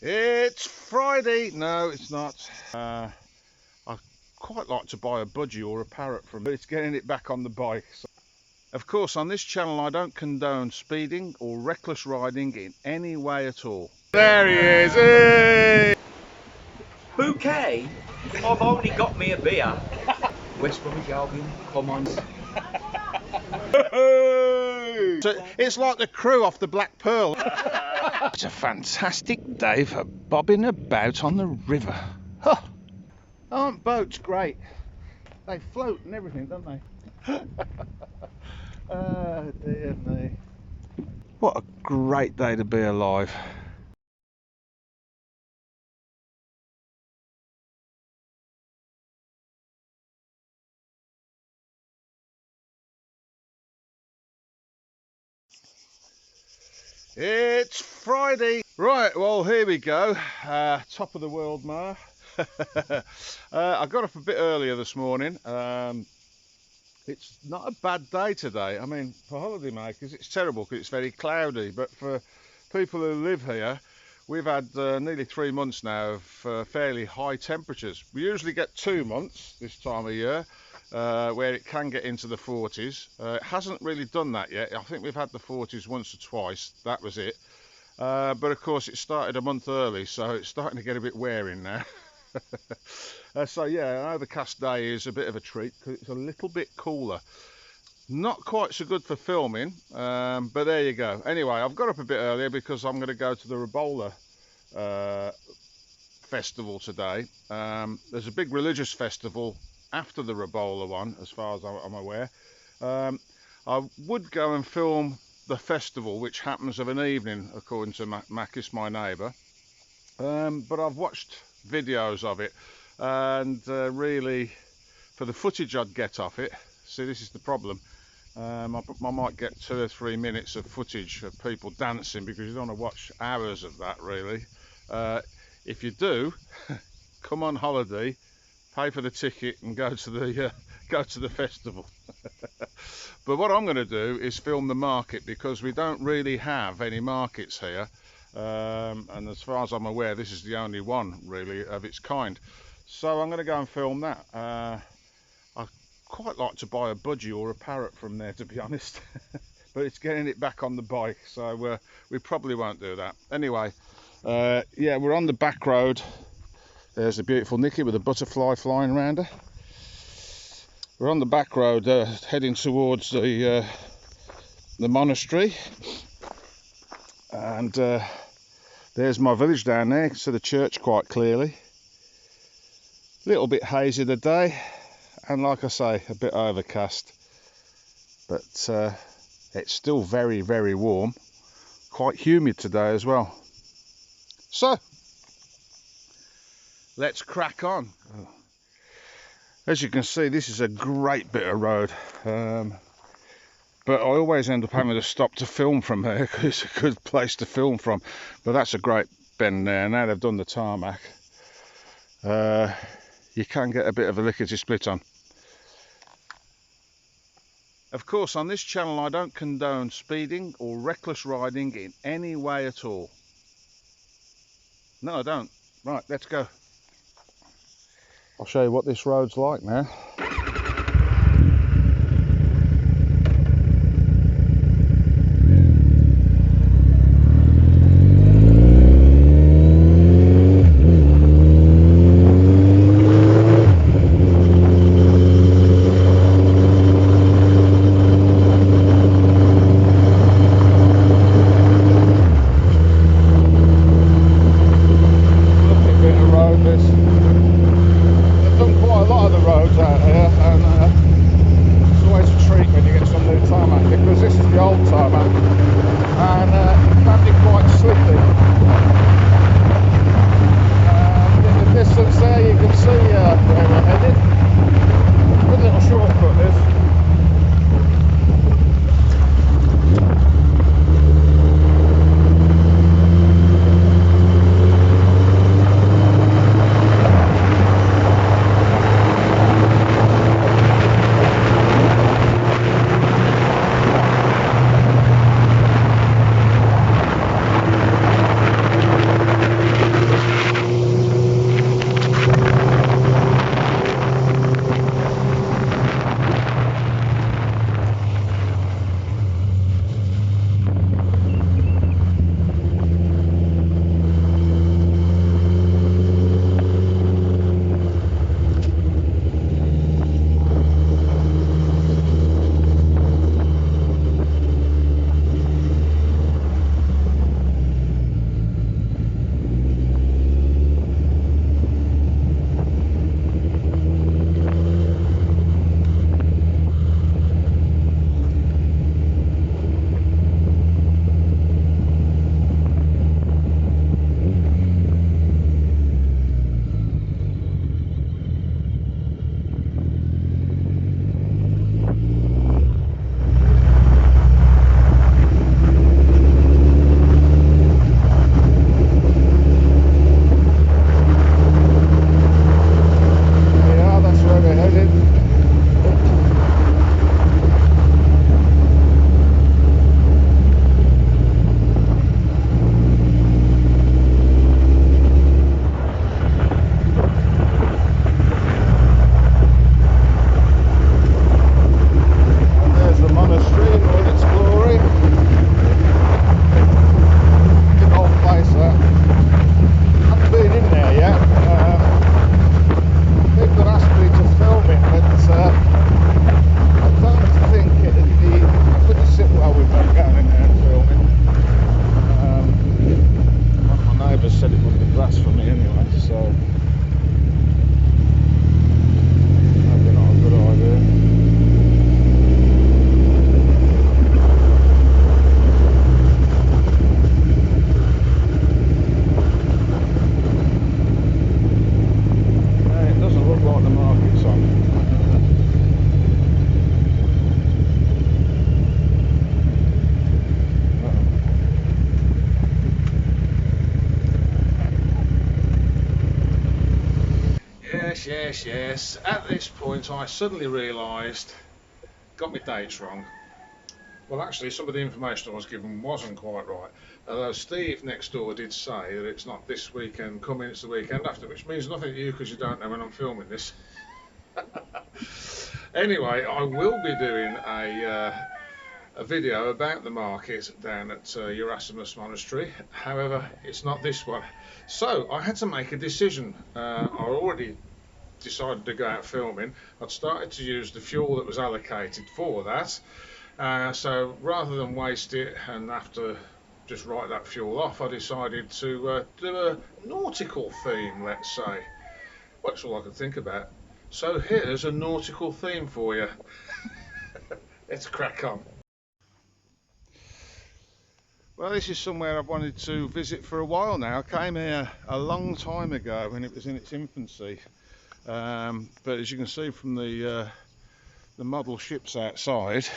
It's Friday. No, it's not. I quite like to buy a budgie or a parrot from, but it's getting it back on the bike. So, of course, on this channel I don't condone speeding or reckless riding in any way at all. There he is. Hey! Bouquet? I've only got me a beer. West Bromwich Albion, come on. So it's like the crew off the Black Pearl. It's a fantastic day for bobbing about on the river. Huh. Aren't boats great? They float and everything, don't they? Oh dear me. What a great day to be alive. It's Friday. Right, well here we go. Top of the world, Ma. I got up a bit earlier this morning. It's not a bad day today. I mean, for holiday makers it's terrible because it's very cloudy, but for people who live here, we've had nearly 3 months now of fairly high temperatures. We usually get 2 months this time of year where it can get into the 40s. It hasn't really done that yet. I think we've had the 40s once or twice, that was it. But of course it started a month early, so it's starting to get a bit wearing now. So yeah, an overcast day is a bit of a treat because it's a little bit cooler. Not quite so good for filming, but there you go. Anyway, I've got up a bit earlier because I'm going to go to the Ribola festival today. There's a big religious festival after the Ribola one, as far as I'm aware. I would go and film the festival, which happens of an evening, according to Makis, my neighbour. But I've watched videos of it, and really, for the footage I'd get off it, see, this is the problem. I might get 2 or 3 minutes of footage of people dancing, because you don't want to watch hours of that, really. If you do, come on holiday, pay for the ticket and go to the festival. But what I'm going to do is film the market, because we don't really have any markets here, and as far as I'm aware this is the only one really of its kind. So I'm going to go and film that. I quite like to buy a budgie or a parrot from there, to be honest. But it's getting it back on the bike, so we probably won't do that. Anyway, yeah, we're on the back road. There's the beautiful Nikki with a butterfly flying around her. We're on the back road heading towards the monastery, and there's my village down there. You can see the church quite clearly. A little bit hazy today, and like I say, a bit overcast, but it's still very, very warm. Quite humid today as well. So let's crack on. As you can see, this is a great bit of road, but I always end up having to stop to film from there because it's a good place to film from. But that's a great bend there. Now they've done the tarmac, you can get a bit of a lickety split on. Of course, on this channel I don't condone speeding or reckless riding in any way at all. No, I don't. Right, let's go. I'll show you what this road's like now. Lovely bit of road this. I've done quite a lot of the roads out here. Would be blasphemy anyway, so maybe not a good idea. It doesn't look like the market's on. Yes. At this point I suddenly realised, got my dates wrong. Well, actually some of the information I was given wasn't quite right. Although Steve next door did say that it's not this weekend coming, it's the weekend after, which means nothing to you because you don't know when I'm filming this. Anyway, I will be doing a video about the market down at Erasmus Monastery. However, it's not this one. So I had to make a decision. I already decided to go out filming. I'd started to use the fuel that was allocated for that. So rather than waste it and have to just write that fuel off, I decided to do a nautical theme, let's say. Well, that's all I could think about. So here's a nautical theme for you. Let's crack on. Well, this is somewhere I've wanted to visit for a while now. I came here a long time ago when it was in its infancy. But as you can see from the model ships outside,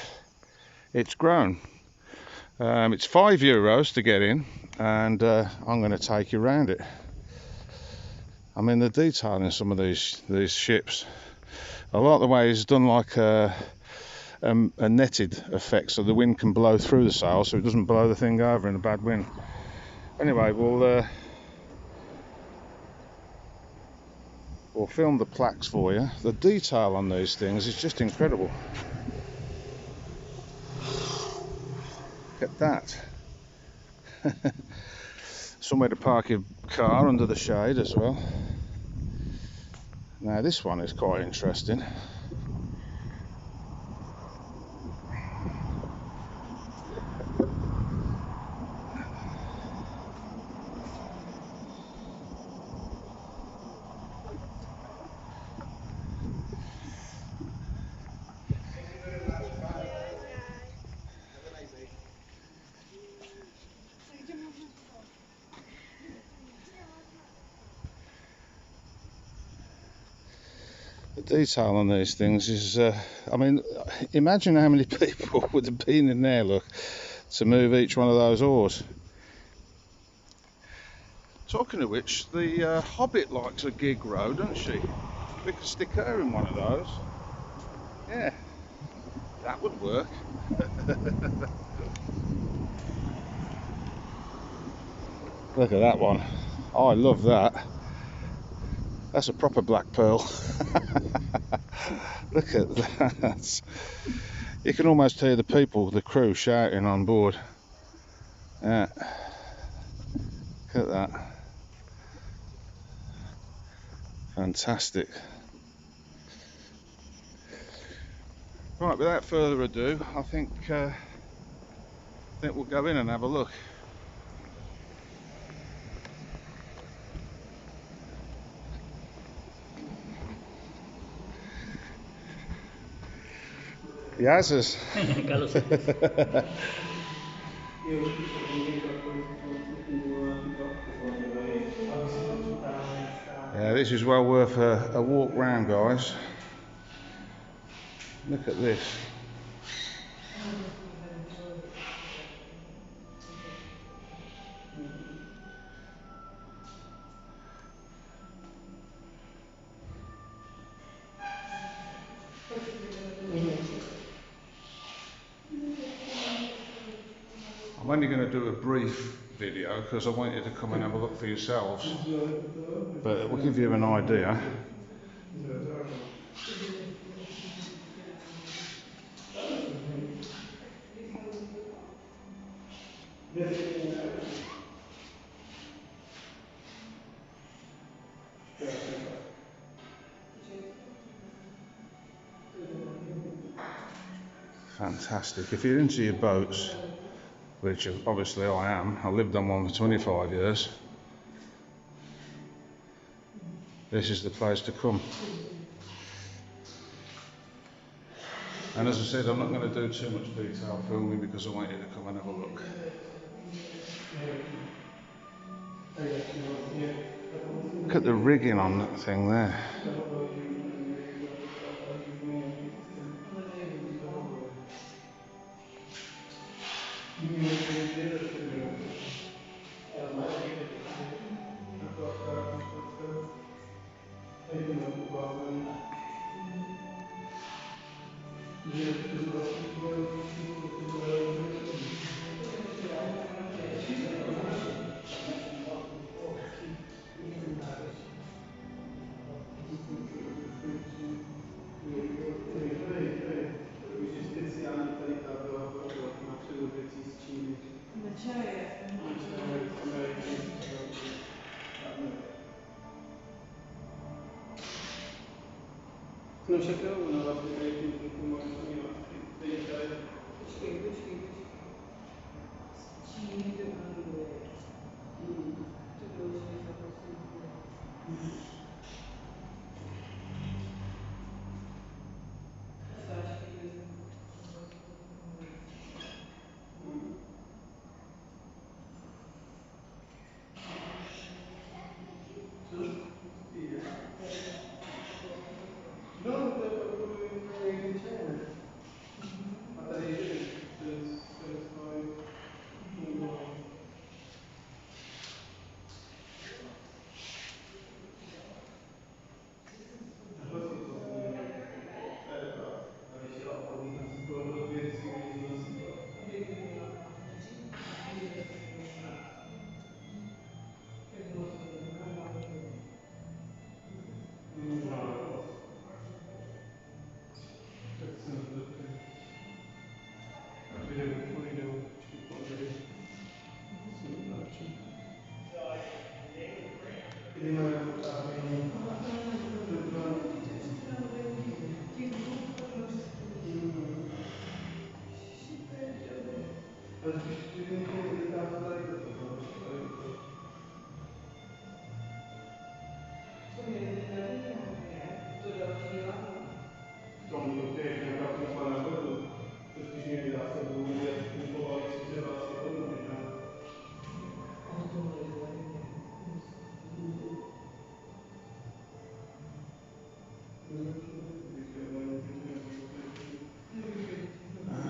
it's grown. It's €5 to get in, and I'm going to take you around it. I mean, the detail in some of these ships, I like the way it's done like a netted effect, so the wind can blow through the sail, so it doesn't blow the thing over in a bad wind. Anyway, we'll film the plaques for you. The detail on these things is just incredible. Look at that. Somewhere to park your car under the shade as well. Now this one is quite interesting. The detail on these things is, I mean, imagine how many people would have been in there, look, to move each one of those oars. Talking of which, the Hobbit likes a gig row, doesn't she? We could stick her in one of those. Yeah, that would work. Look at that one. Oh, I love that. That's a proper black pearl. Look at that. You can almost hear the people, the crew, shouting on board. Yeah. Look at that. Fantastic. Right, without further ado, I think we'll go in and have a look. Yazzers. Yeah, this is well worth a walk round, guys. Look at this. I'm only going to do a brief video because I want you to come and have a look for yourselves, but it will give you an idea. Fantastic. If you're into your boats, which obviously I am, I lived on one for 25 years, this is the place to come. And as I said, I'm not going to do too much detail filming because I want you to come and have a look. Look at the rigging on that thing there. Non c'è più una volta che tu devi fare.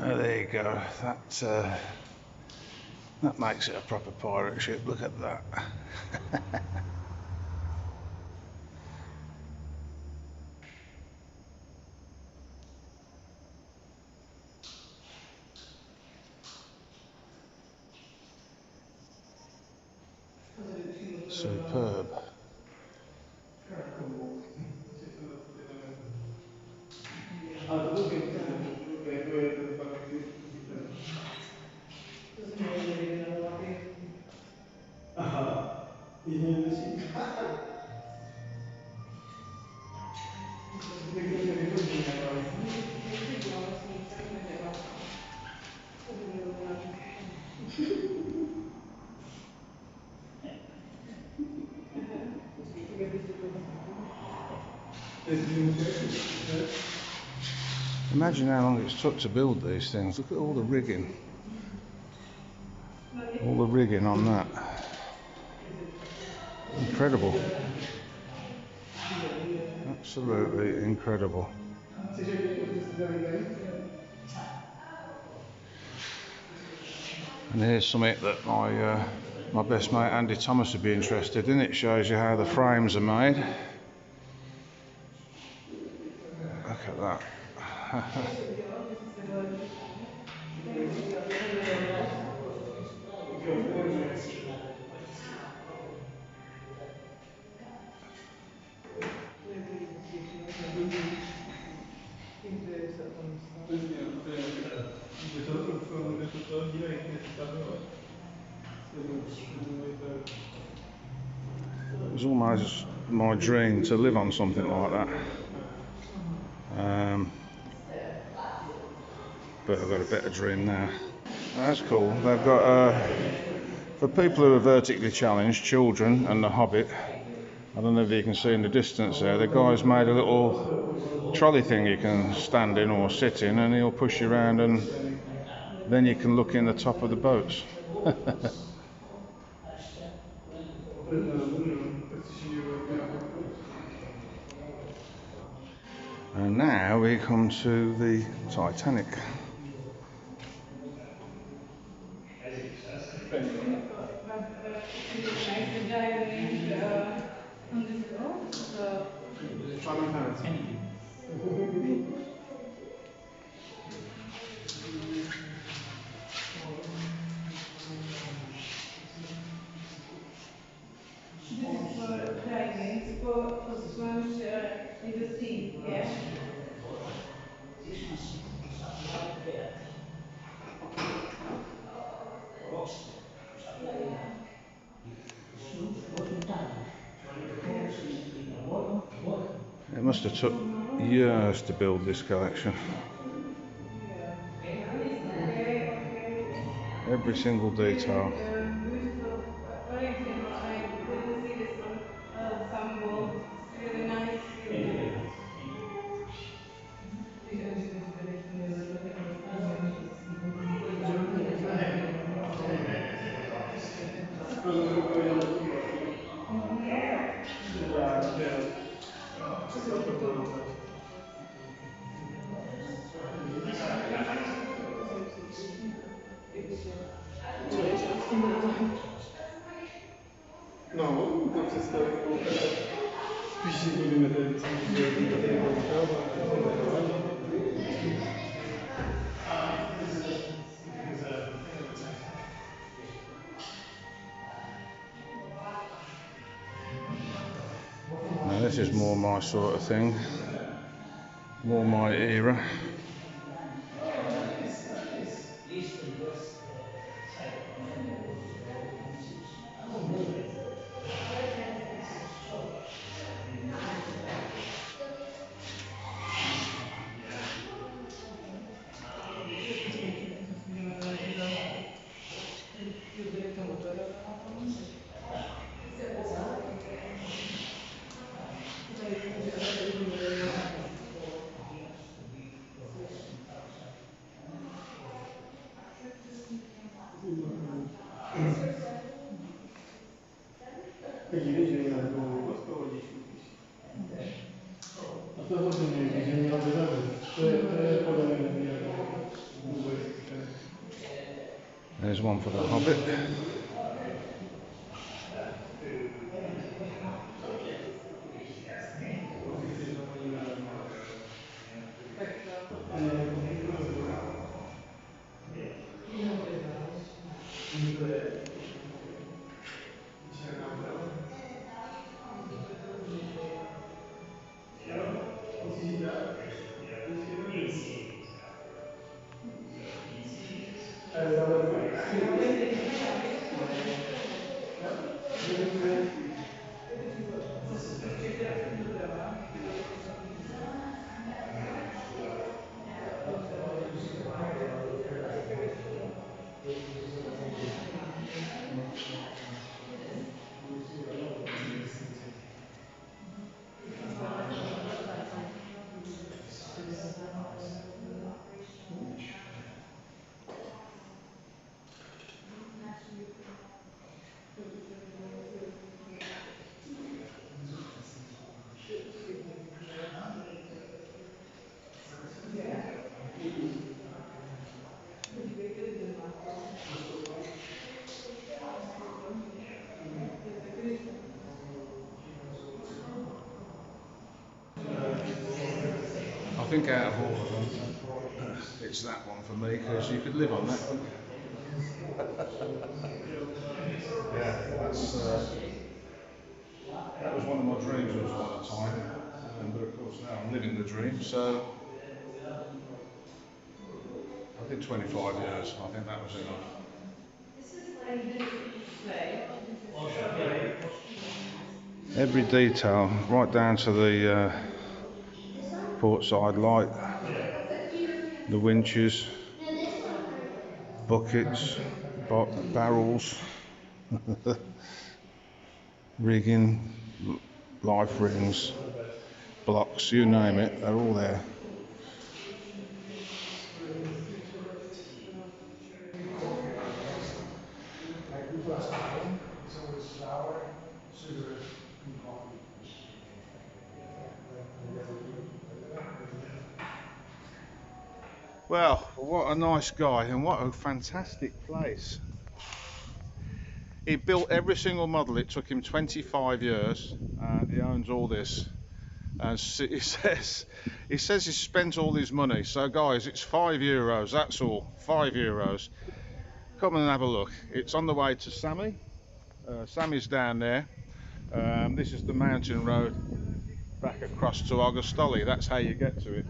There you go. That makes it a proper pirate ship. Look at that. Superb. Imagine how long it's took to build these things. Look at all the rigging. All the rigging on that. Incredible. Absolutely incredible. And here's something that my best mate Andy Thomas would be interested in. It shows you how the frames are made. Look at that. It was almost my dream to live on something like that. But I've got a better dream now. That's cool. They've got, for people who are vertically challenged, children and the Hobbit, I don't know if you can see in the distance there, the guy's made a little trolley thing you can stand in or sit in, and he'll push you around, and then you can look in the top of the boats. And now we come to the Titanic. In the sea, yeah. It must have took years to build this collection. Every single detail. Beautiful origin. I didn't see this one. Some gold. Really nice. No, to przedstawiło wpisie robimy te Now this is more my sort of thing, more my era. Gdzie ziemia było, sprowadzić kupić. A to rozumiem, gdzie ziemia odbywały. Te podane długo jest. There's one for the Hobbit. I think out of all of them, it's that one for me, because you could live on that. Yeah, that was one of my dreams once upon a time, but of course now I'm living the dream, so I did 25 years, I think that was enough. Every detail, right down to the port side light, the winches, buckets, barrels, rigging, life rings, blocks, you name it, they're all there. Well, what a nice guy and what a fantastic place. He built every single model. It took him 25 years and he owns all this. And he says he spent all his money. So guys, it's €5, that's all, €5. Come and have a look. It's on the way to Sami. Sami's down there. This is the mountain road back across to Augustoli. That's how you get to it.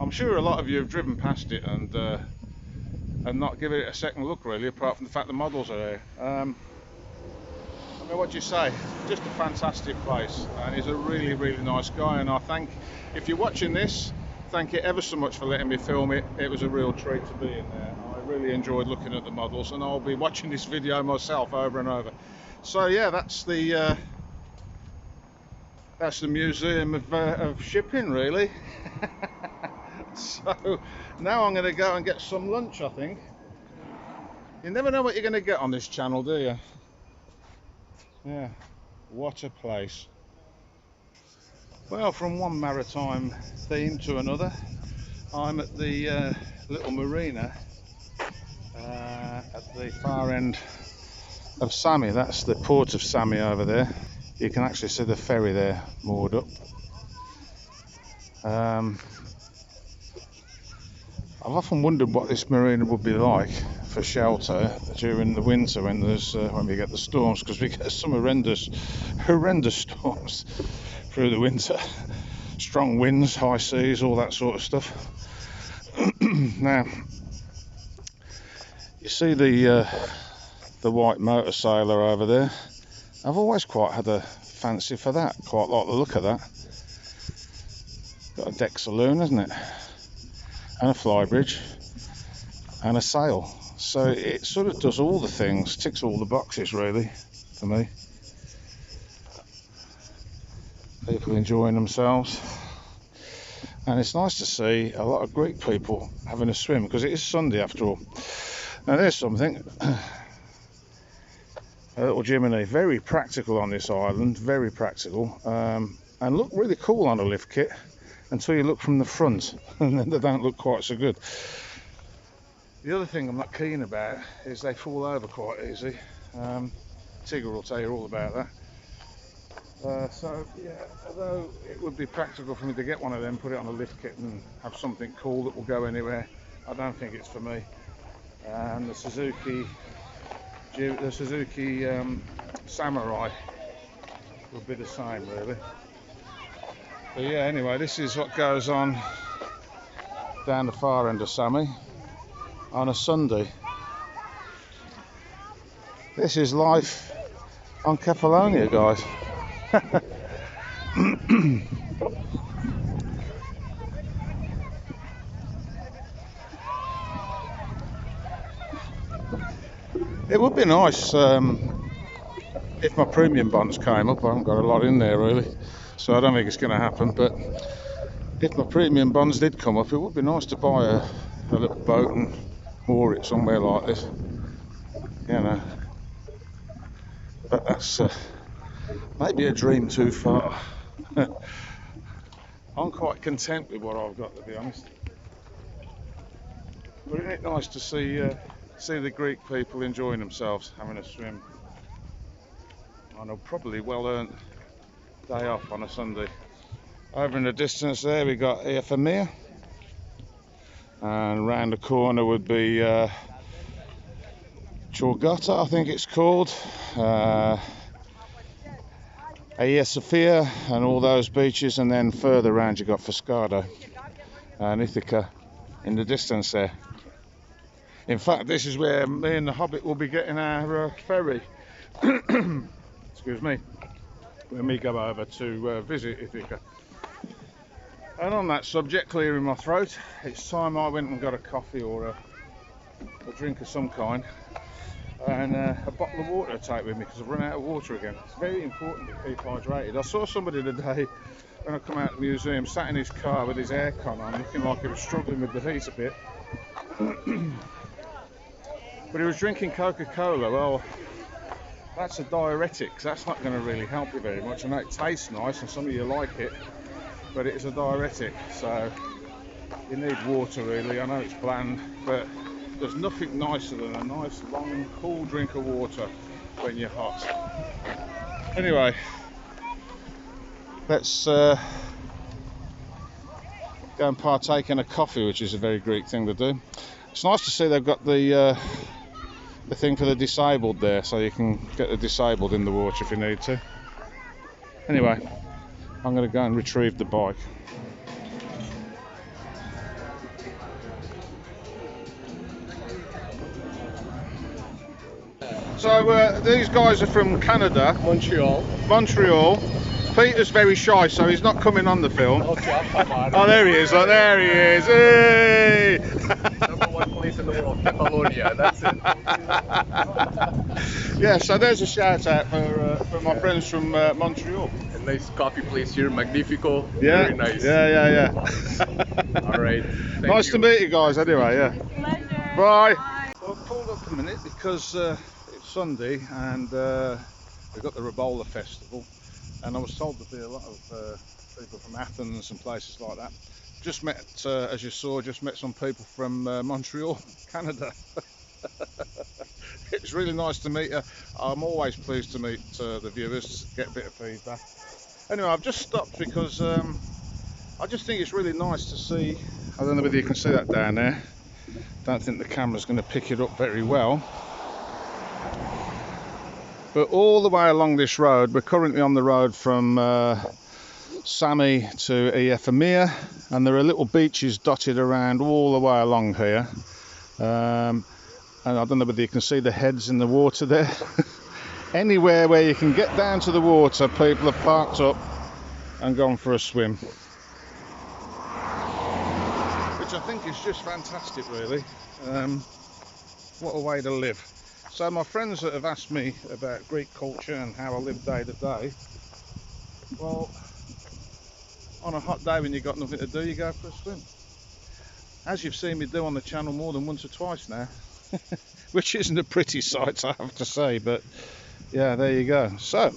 I'm sure a lot of you have driven past it and not given it a second look really, apart from the fact the models are there. I mean, what do you say? Just a fantastic place, and he's a really, really nice guy. And I thank, if you're watching this, thank you ever so much for letting me film it. It was a real treat to be in there. I really enjoyed looking at the models, and I'll be watching this video myself over and over. So yeah, that's the museum of shipping, really. So now I'm going to go and get some lunch, I think. You never know what you're going to get on this channel, do you? Yeah, what a place. Well, from one maritime theme to another, I'm at the little marina at the far end of Sami. That's the port of Sami over there. You can actually see the ferry there moored up. I've often wondered what this marina would be like for shelter during the winter when we get the storms, because we get some horrendous storms through the winter. Strong winds, high seas, all that sort of stuff. Now, you see the white motor sailor over there. I've always quite had a fancy for that. Quite like the look of that. Got a deck saloon, isn't it? And a flybridge and a sail. So it sort of does all the things, ticks all the boxes really for me. People enjoying themselves, and it's nice to see a lot of Greek people having a swim, because it is Sunday after all. Now there's something, a little Jiminy, very practical on this island, very practical, and look really cool on a lift kit until you look from the front, and then they don't look quite so good. The other thing I'm not keen about is they fall over quite easy. Tigger will tell you all about that. So yeah, although it would be practical for me to get one of them, put it on a lift kit and have something cool that will go anywhere, I don't think it's for me. And the Suzuki Samurai would be the same really. But yeah, anyway, this is what goes on down the far end of Sami on a Sunday. This is life on Kefalonian, guys. It would be nice if my premium bonds came up. I haven't got a lot in there really, so I don't think it's going to happen. But if my premium bonds did come up, it would be nice to buy a little boat and moor it somewhere like this, you know. But that's maybe a dream too far. I'm quite content with what I've got, to be honest. But isn't it nice to see the Greek people enjoying themselves, having a swim on a probably well-earned day off on a Sunday. Over in the distance there we got Efemir, and round the corner would be Chorgota, I think it's called, Hagia Sophia and all those beaches, and then further round you got Foscado and Ithaca in the distance there. In fact, this is where me and the Hobbit will be getting our ferry. Excuse me, when we go over to visit Ithaca. And on that subject, clearing my throat, it's time I went and got a coffee or a drink of some kind. and a bottle of water to take with me because I've run out of water again. It's very important to keep hydrated. I saw somebody today when I come out of the museum sat in his car with his aircon on, looking like he was struggling with the heat a bit. But he was drinking Coca-Cola. Well, that's a diuretic, so that's not going to really help you very much. I know it tastes nice and some of you like it, but it is a diuretic, so you need water really. I know it's bland, but there's nothing nicer than a nice long cool drink of water when you're hot. Anyway, let's go and partake in a coffee, which is a very Greek thing to do. It's nice to see they've got the thing for the disabled there, so you can get the disabled in the water if you need to. Anyway, I'm going to go and retrieve the bike. So these guys are from Canada, Montreal. Peter's very shy, so he's not coming on the film. Okay, I'll come on. Oh, there he is! Look, there he is! Hey! Number one place in the world, Kefalonian. That's it. Yeah, so there's a shout out for my friends from Montreal. A nice coffee place here, Magnifico. Yeah, Very nice. Yeah. All right. Nice to meet you guys. Anyway, yeah. Pleasure. Bye. So I've pulled up a minute because it's Sunday and we've got the Rebola Festival, and I was told there'd be a lot of people from Athens and places like that. Just met, as you saw, some people from Montreal, Canada. It's really nice to meet you. I'm always pleased to meet the viewers, get a bit of feedback. Anyway, I've just stopped because I just think it's really nice to see. I don't know whether you can see that down there. Don't think the camera's going to pick it up very well. But all the way along this road, we're currently on the road from Sami to Kefalonian, and there are little beaches dotted around all the way along here. And I don't know whether you can see the heads in the water there. Anywhere where you can get down to the water, people have parked up and gone for a swim. Which I think is just fantastic, really. What a way to live. So my friends that have asked me about Greek culture and how I live day to day, well, on a hot day when you've got nothing to do, you go for a swim. As you've seen me do on the channel more than once or twice now. Which isn't a pretty sight, I have to say, but yeah, there you go. So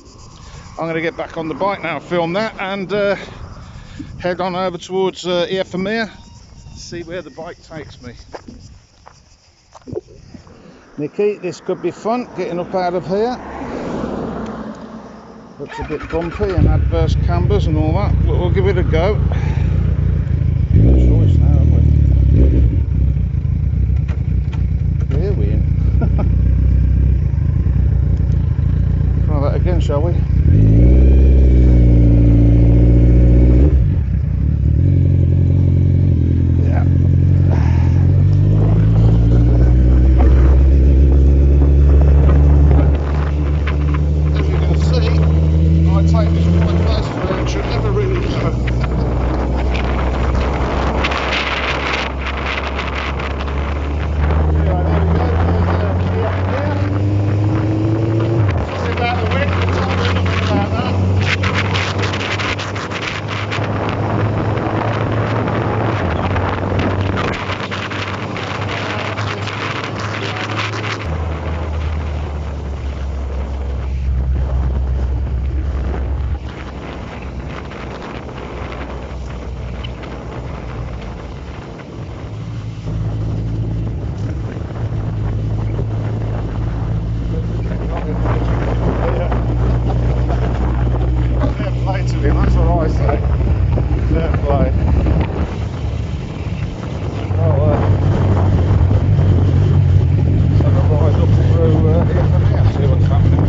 I'm going to get back on the bike now, film that, and head on over towards Kefalonian, see where the bike takes me. Nikki, this could be fun, getting up out of here. Looks a bit bumpy and adverse cambers and all that, but we'll give it a go. Choice now, haven't we? Here we are. Try that again, shall we? Yeah. As you can see, I take this quite close where it should never really go. That's what I say. Fair play. Well, so I'll ride up through Kefalonian, see what's happening.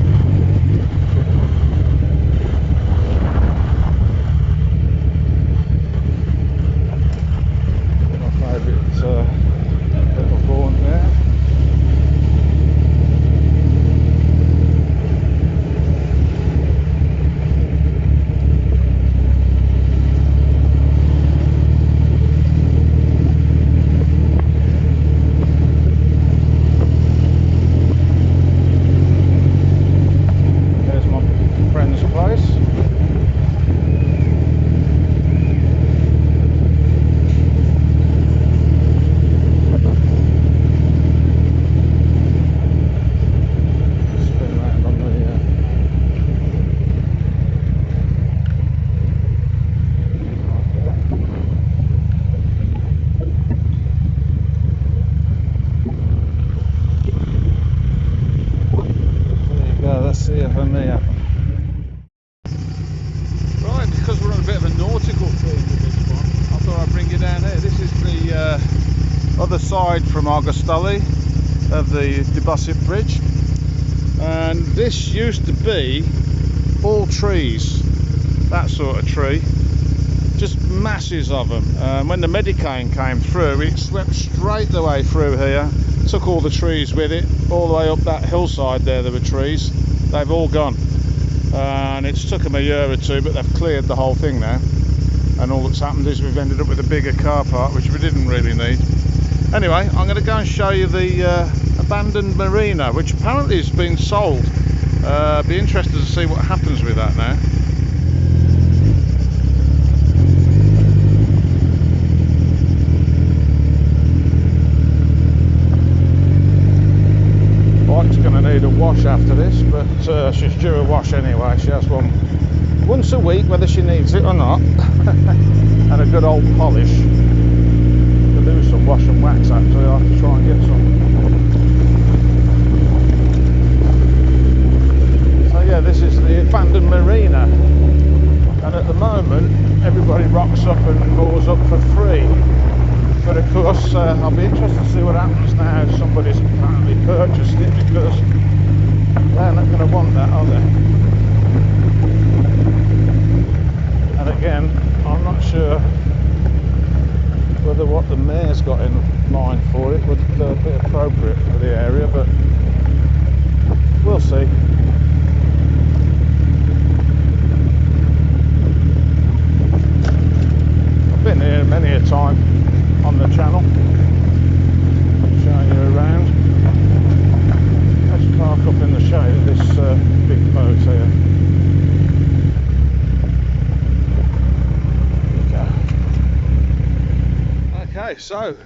My favourite little bourne there. side from Augustoli of the Debussy Bridge, and this used to be all trees, that sort of tree, just masses of them. When the Medicane came through, it swept straight the way through here, took all the trees with it, all the way up that hillside there were trees. They've all gone, and it's took them a year or two, but they've cleared the whole thing now, and all that's happened is we've ended up with a bigger car park, which we didn't really need. Anyway, I'm going to go and show you the abandoned marina, which apparently has been sold. Be interested to see what happens with that now. Bike's going to need a wash after this, but she's due a wash anyway. She has one once a week, whether she needs it or not, and a good old polish. To do some wash and wax actually, I'll have to try and get some. So yeah, this is the abandoned marina, and at the moment everybody rocks up and moors up for free. But of course, I'll be interested to see what happens now if somebody's apparently purchased it, because they're not going to want that, are they? And again, I'm not sure whether what the mayor's got in mind for it would be appropriate for the area, but we'll see. I've been here many a time on the channel, showing you around. Let's park up in the shade of this big boat here. Okay, so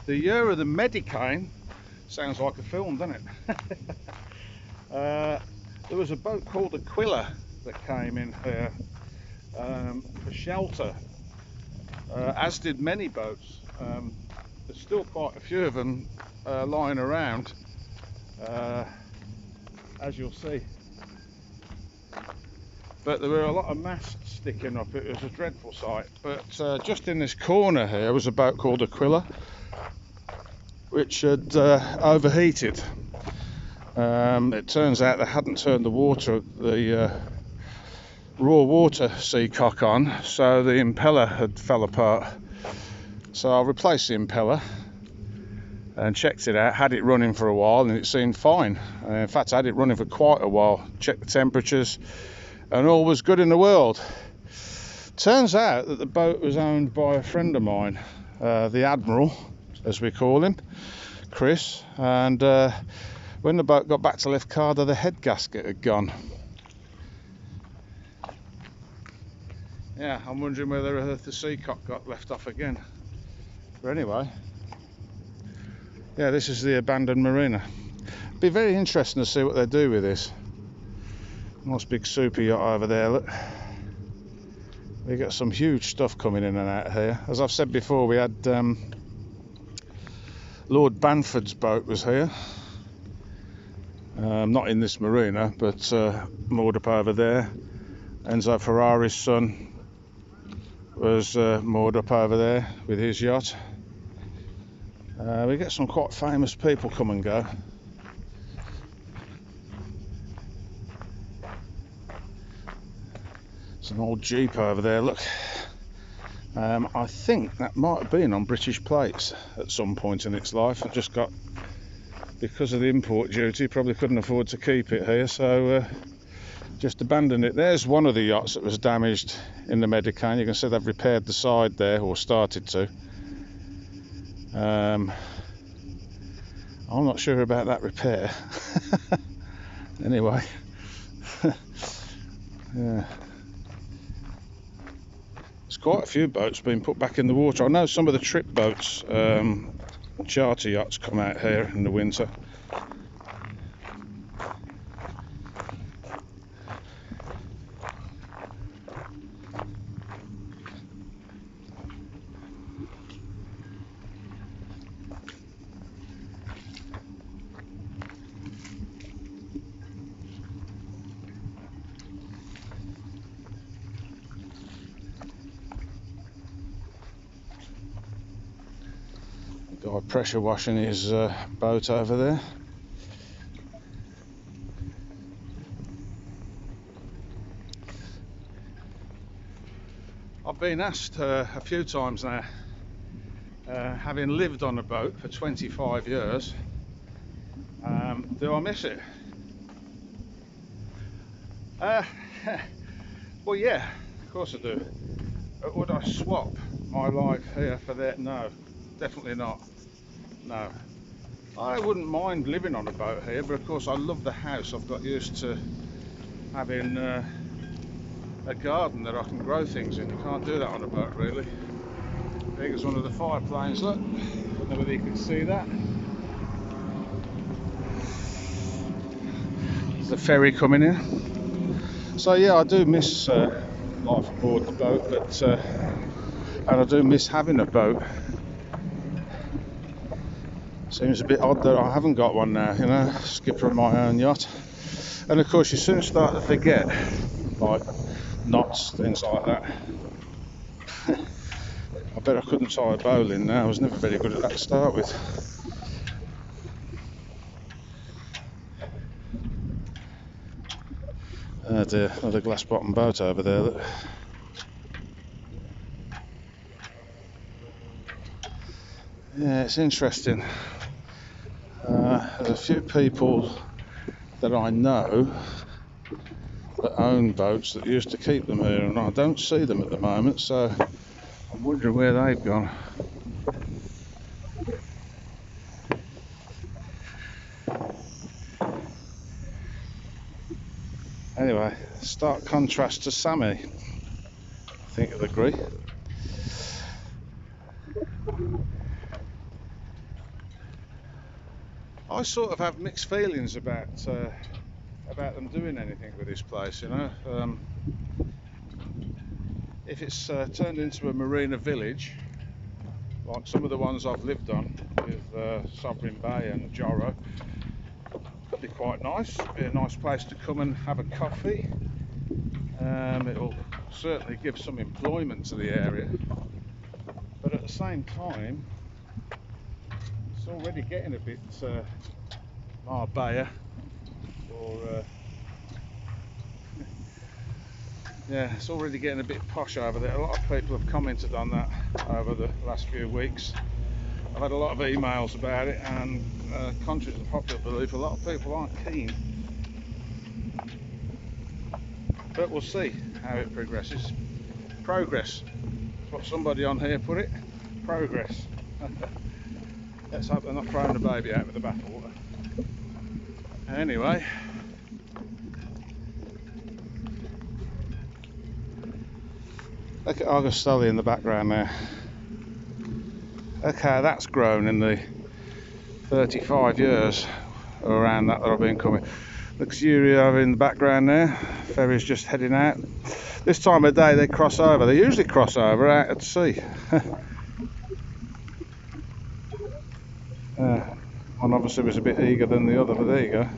the year of the Medicane sounds like a film, doesn't it? There was a boat called Aquila that came in here for shelter, as did many boats. There's still quite a few of them lying around, as you'll see. But there were a lot of masts sticking up. It was a dreadful sight. But just in this corner here was a boat called Aquila, which had overheated. It turns out they hadn't turned the raw water seacock on, so the impeller had fell apart. So I replaced the impeller and checked it out, had it running for a while, and it seemed fine. In fact, I had it running for quite a while, checked the temperatures, and all was good in the world. Turns out that the boat was owned by a friend of mine, the Admiral, as we call him, Chris, and when the boat got back to Lefkada, the head gasket had gone. Yeah, I'm wondering whether the seacock got left off again. But anyway, yeah, this is the abandoned marina. Be very interesting to see what they do with this. Nice big super yacht over there, look. We got some huge stuff coming in and out here. As I've said before, we had Lord Banford's boat was here. Not in this marina, but moored up over there. Enzo Ferrari's son was moored up over there with his yacht. We get some quite famous people come and go. It's an old Jeep over there, look. I think that might have been on British plates at some point in its life. I just got, because of the import duty, probably couldn't afford to keep it here, so just abandoned it. There's one of the yachts that was damaged in the Medicane. You can see they've repaired the side there, or started to. I'm not sure about that repair. Anyway, yeah. There's quite a few boats being put back in the water. I know some of the trip boats, charter yachts, come out here in the winter. Guy pressure washing his boat over there. I've been asked a few times now, having lived on a boat for 25 years, do I miss it? Well, yeah, of course I do. But would I swap my life here for that? No, definitely not. No. I wouldn't mind living on a boat here, but of course I love the house. I've got used to having a garden that I can grow things in. You can't do that on a boat, really. Big as one of the fire planes, look. I don't know whether you can see that. There's the ferry coming in. So yeah, I do miss life aboard the boat, but and I do miss having a boat. Seems a bit odd that I haven't got one now, you know, skipper of my own yacht. And of course you soon start to forget, like knots, things like that. I bet I couldn't tie a bowline now. I was never very good at that to start with. Oh dear, another glass bottom boat over there. Look. Yeah, it's interesting. There's a few people that I know that own boats that used to keep them here, and I don't see them at the moment, so I'm wondering where they've gone. Anyway, stark contrast to Sami, I think you'll agree. I sort of have mixed feelings about them doing anything with this place, you know. If it's turned into a marina village, like some of the ones I've lived on with Sovereign Bay and Jorro, it'd be quite nice. It'd be a nice place to come and have a coffee. It'll certainly give some employment to the area, but at the same time it's already getting a bit Marbella, or yeah, it's already getting a bit posh over there. A lot of people have commented on that over the last few weeks. I've had a lot of emails about it, and contrary to popular belief, a lot of people aren't keen. But we'll see how it progresses. Progress. That's what somebody on here put it. Progress. Let's hope they're not throwing the baby out with the bathwater. Anyway. Look at Augustoli in the background there. Look how that's grown in the 35 years around that I've been coming. Luxuria in the background there. Ferry's just heading out. This time of day they cross over. They usually cross over out at sea. One obviously was a bit eager than the other, but there you go.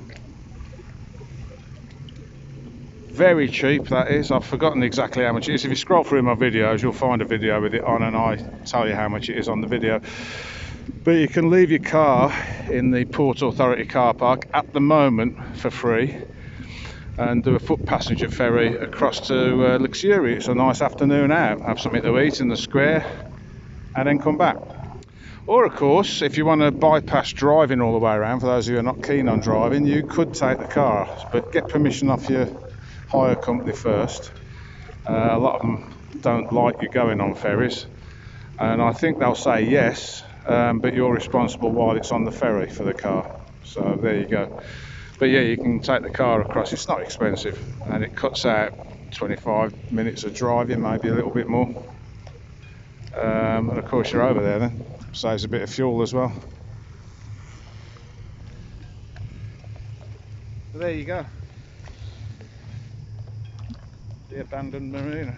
Very cheap, that is. I've forgotten exactly how much it is. If you scroll through my videos, you'll find a video with it on, and I tell you how much it is on the video. But you can leave your car in the Port Authority car park at the moment for free and do a foot passenger ferry across to Luxuria. It's a nice afternoon out. Have something to eat in the square and then come back. Or of course, if you want to bypass driving all the way around, for those of you who are not keen on driving, you could take the car, but get permission off your hire company first. A lot of them don't like you going on ferries, and I think they'll say yes, but you're responsible while it's on the ferry for the car. So there you go. But yeah, you can take the car across. It's not expensive, and it cuts out 25 minutes of driving, maybe a little bit more. And of course you're over there then. Saves a bit of fuel as well. But there you go. The abandoned marina.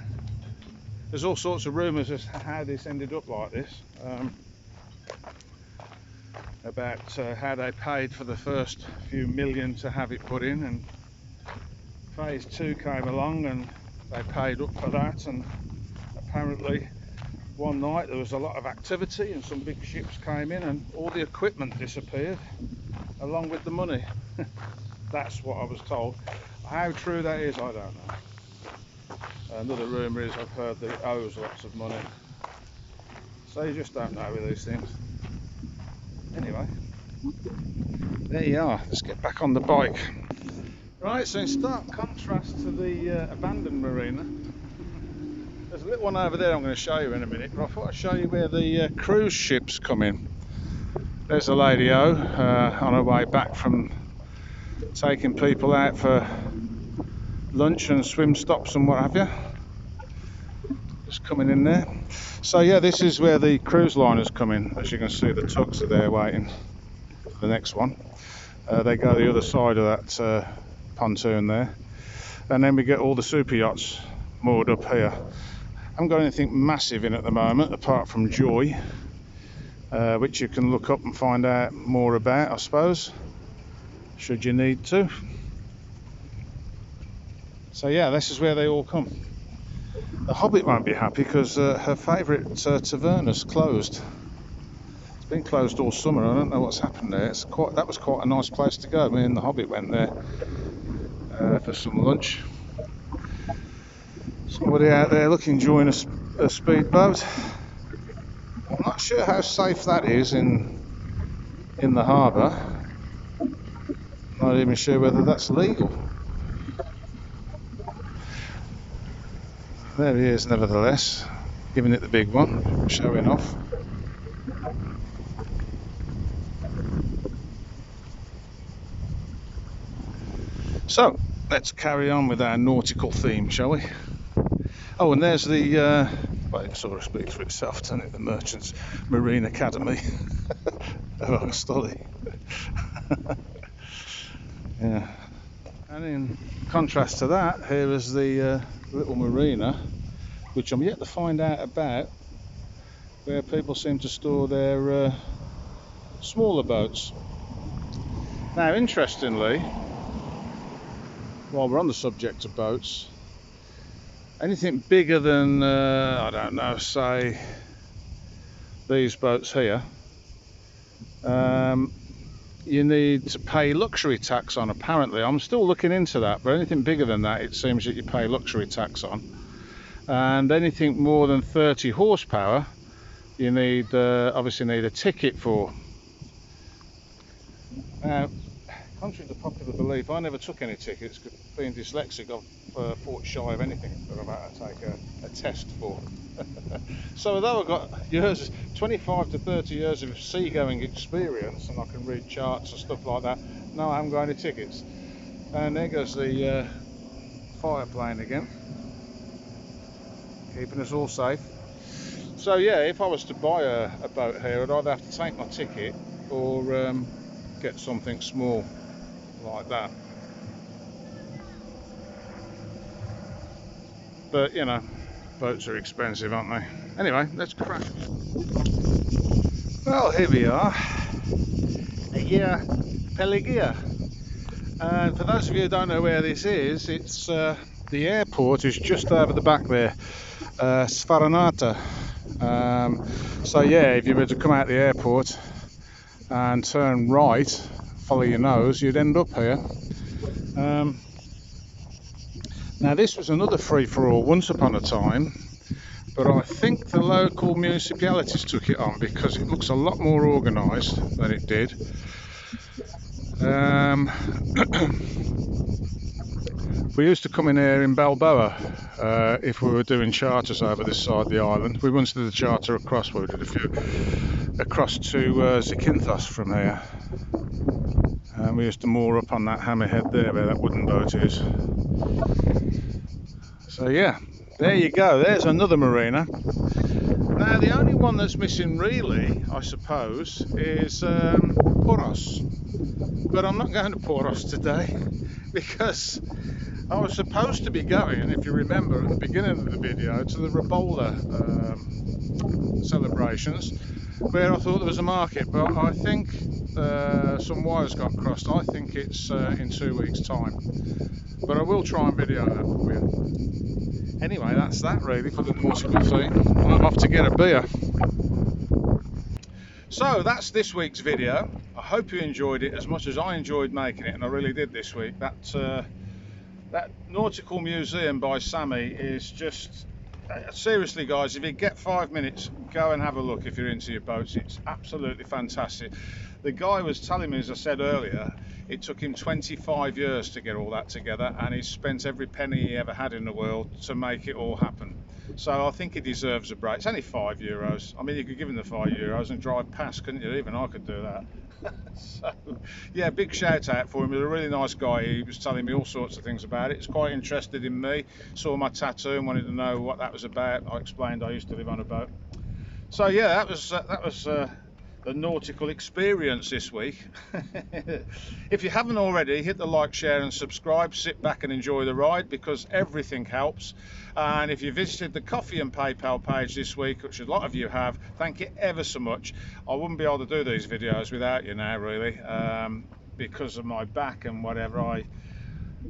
There's all sorts of rumours as to how this ended up like this. About how they paid for the first few million to have it put in, and phase 2 came along and they paid up for that, and apparently one night there was a lot of activity and some big ships came in and all the equipment disappeared along with the money. That's what I was told. How true that is, I don't know. Another rumour is I've heard that it owes lots of money. So you just don't know with these things. Anyway, there you are. Let's get back on the bike. Right, so in stark contrast to the abandoned marina, there's a little one over there I'm going to show you in a minute, but I thought I'd show you where the cruise ships come in. There's a Lady O on her way back from taking people out for lunch and swim stops and what have you. Just coming in there. So yeah, this is where the cruise liners come in. As you can see, the tugs are there waiting for the next one. They go the other side of that pontoon there, and then we get all the super yachts moored up here. I haven't got anything massive in at the moment apart from Joy, which you can look up and find out more about, I suppose, should you need to. So yeah, this is where they all come. The Hobbit won't be happy because her favourite taverna's closed. It's been closed all summer. I don't know what's happened there. That was quite a nice place to go. Me and the Hobbit went there for some lunch. Somebody out there enjoying a speedboat. I'm not sure how safe that is in the harbour. Not even sure whether that's legal. There he is, nevertheless, giving it the big one, showing off. So, let's carry on with our nautical theme, shall we? Oh, and there's the, well, it sort of speaks for itself, doesn't it? The Merchants Marine Academy of our study. Yeah. And in contrast to that, here is the little marina, which I'm yet to find out about, where people seem to store their smaller boats. Now, interestingly, while we're on the subject of boats, anything bigger than, I don't know, say these boats here, you need to pay luxury tax on, apparently. I'm still looking into that, but anything bigger than that, it seems that you pay luxury tax on. And anything more than 30 horsepower, you need obviously need a ticket for. Now, contrary to popular belief, I never took any tickets because being dyslexic, I've fought shy of anything that I've had to take a test for. So although I've got 25 to 30 years of seagoing experience and I can read charts and stuff like that, no, I haven't got any tickets. And there goes the fire plane again, keeping us all safe. So yeah, if I was to buy a boat here, I'd either have to take my ticket or get something small like that. But you know, boats are expensive, aren't they? Anyway, let's crash. Well, here we are. Yeah, Pelagia. And for those of you who don't know where this is, it's the airport is just over the back there, Svaranata. So yeah, if you were to come out the airport and turn right, follow your nose, you'd end up here. Now this was another free-for-all once upon a time, but I think the local municipalities took it on because it looks a lot more organised than it did. We used to come in here in Balboa if we were doing charters over this side of the island. We once did a charter across, we did a few, across to Zakynthos from here. And we used to moor up on that hammerhead there where that wooden boat is. So yeah, there you go, there's another marina. Now the only one that's missing really, I suppose, is Poros. But I'm not going to Poros today because I was supposed to be going, if you remember at the beginning of the video, to the Rabola celebrations, where I thought there was a market, but I think some wires got crossed. I think it's in 2 weeks' time, but I will try and video that for you. Anyway, that's that really for the nautical theme. I'm off to get a beer. So that's this week's video. I hope you enjoyed it as much as I enjoyed making it, and I really did this week. That Nautical Museum by Sami is just seriously, guys, if you get 5 minutes, go and have a look if you're into your boats. It's absolutely fantastic. The guy was telling me, as I said earlier, it took him 25 years to get all that together, and he's spent every penny he ever had in the world to make it all happen. So I think he deserves a break. It's only €5. I mean, you could give him the €5 and drive past, couldn't you? Even I could do that. So yeah, big shout out for him. He's a really nice guy. He was telling me all sorts of things about it. He's quite interested in me, saw my tattoo and wanted to know what that was about. I explained I used to live on a boat. So yeah, that was the nautical experience this week. If you haven't already, hit the like, share and subscribe. Sit back and enjoy the ride, because everything helps. And if you visited the Coffee and PayPal page this week, which a lot of you have, thank you ever so much. I wouldn't be able to do these videos without you now, really, because of my back and whatever.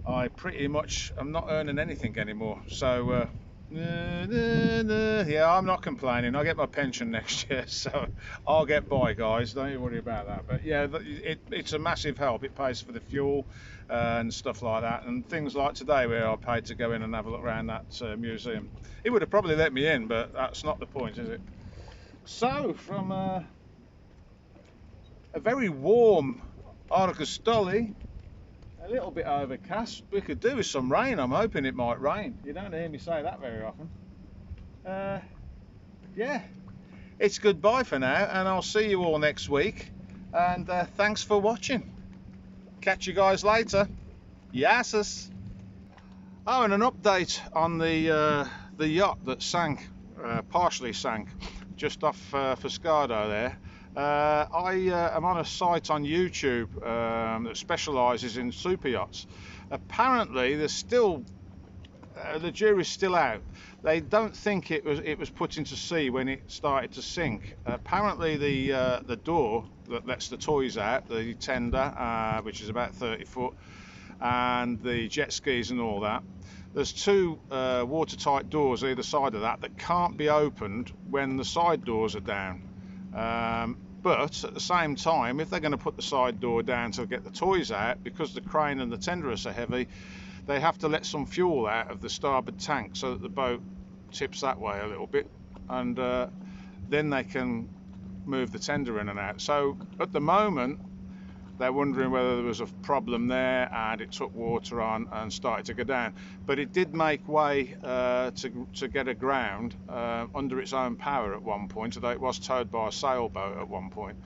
I pretty much am not earning anything anymore. So yeah, I'm not complaining. I get my pension next year, so I'll get by, guys. Don't you worry about that. But yeah, it's a massive help. It pays for the fuel and stuff like that, and things like today where I paid to go in and have a look around that museum. It would have probably let me in, but that's not the point, is it? So from a very warm Argostoli, a little bit overcast, we could do with some rain. I'm hoping it might rain. You don't hear me say that very often. Yeah, it's goodbye for now, and I'll see you all next week, and thanks for watching. Catch you guys later. Yasses. Oh, and an update on the yacht that sank, partially sank, just off Foscado there. I am on a site on YouTube that specialises in super yachts. Apparently, there's still the jury's still out. They don't think it was put into sea when it started to sink. Apparently, the door that lets the toys out, the tender, which is about 30 foot, and the jet skis and all that. There's two watertight doors either side of that can't be opened when the side doors are down. But at the same time, if they're going to put the side door down to get the toys out, because the crane and the tender are so heavy, they have to let some fuel out of the starboard tank so that the boat tips that way a little bit, and then they can move the tender in and out. So at the moment, they're wondering whether there was a problem there and it took water on and started to go down. But it did make way to get aground under its own power at one point, although it was towed by a sailboat at one point.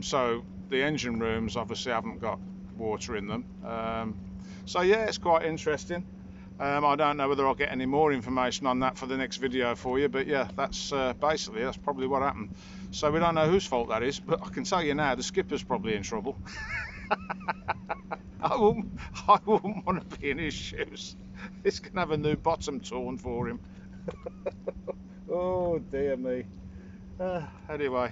So the engine rooms obviously haven't got water in them. So yeah, it's quite interesting. I don't know whether I'll get any more information on that for the next video for you, but yeah, that's basically, that's probably what happened. So we don't know whose fault that is, but I can tell you now, the skipper's probably in trouble. I wouldn't want to be in his shoes. This can have a new bottom torn for him. Oh dear me. Anyway.